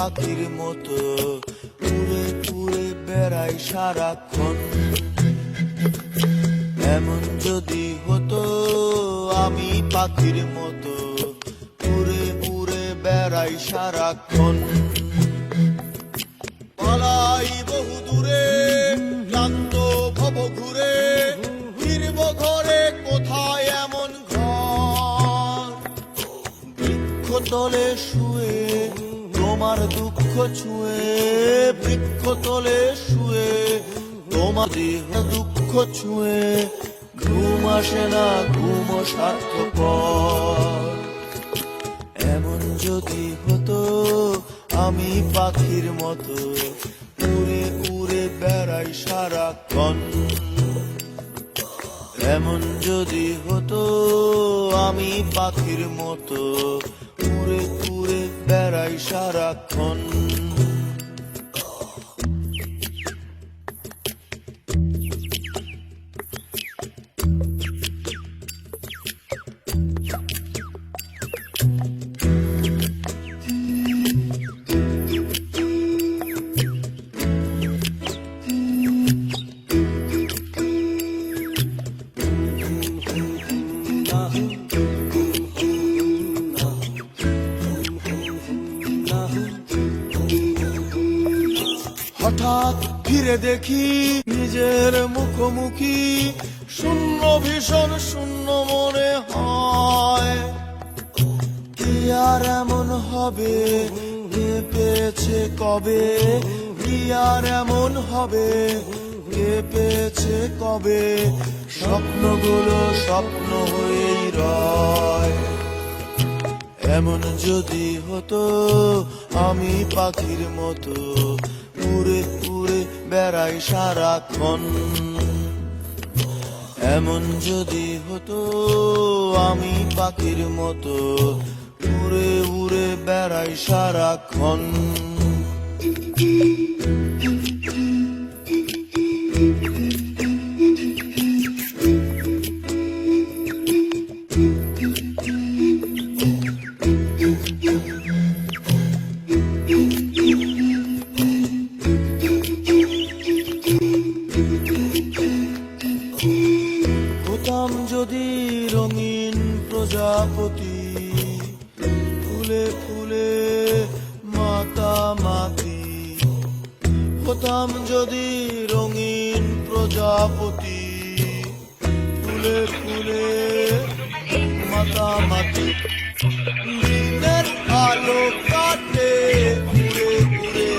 পাখির মতো উড়ে উড়ে বেড়াই সারাক্ষণ। এমন যদি হতো আমি পাখির মতো উড়ে উড়ে বেড়াই সারাক্ষণ। পালাই বহু দূরে ক্লান্ত ভব ঘুরে, ফিরব ঘরে কোথায় এমন ঘর। বৃক্ষতলে শুয়ে তোমার দুঃখ ছুঁয়ে, বৃক্ষতলে শুয়ে তোমার দেহ দুঃখ ছুঁয়ে, ঘুম আসে না ঘুম স্বার্থপর। এমন যদি হতো আমি পাখির মতো উড়ে উড়ে বেড়াই সারাক্ষণ। এমন যদি হতো আমি পাখির মতো উড়ে উড়ে বেড়াই সারাক্ষণ। হঠাৎ ফিরে দেখি নিজের মুখোমুখি, শূন্য ভীষণ শূন্য মনে হয়। কি আর এমন হবে কে পেয়েছে কবে, কি আর এমন হবে কে পেয়েছে কবে, স্বপ্নগুলো স্বপ্ন হয়েই রয়। এমন যদি হতো আমি পাখির মতো উড়ে উড়ে বেড়াই সারাক্ষণ। এমন যদি হতো আমি পাখির মতো উড়ে উড়ে বেড়াই সারাক্ষণ। হতাম যদি রঙিন প্রজাপতি, ফুলে ফুলে মাতামাতি। হতাম যদি রঙিন প্রজাপতি, ফুলে ফুলে মাতামাতি। দিনের আলো কাটে ঘুরে ঘুরে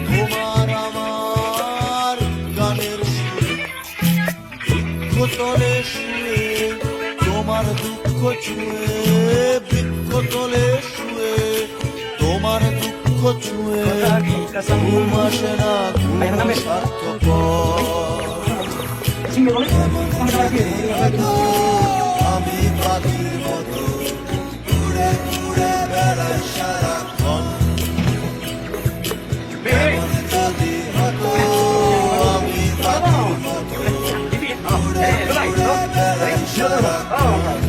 তোমার আমার গানের সুরে। বৃক্ষতলে শুয়ে তোমার দুঃখ ছুঁয়ে, বৃক্ষতলে শুয়ে তোমার দুঃখ ছুঁয়ে, ঘুম আসে না ঘুম স্বার্থপর। আমি পাখির মতো উড়ে উড়ে বেড়াই সারাক্ষণ। এমন যদি হতো আমি পাখির মতো উড়ে উড়ে বেড়াই সারাক্ষণ।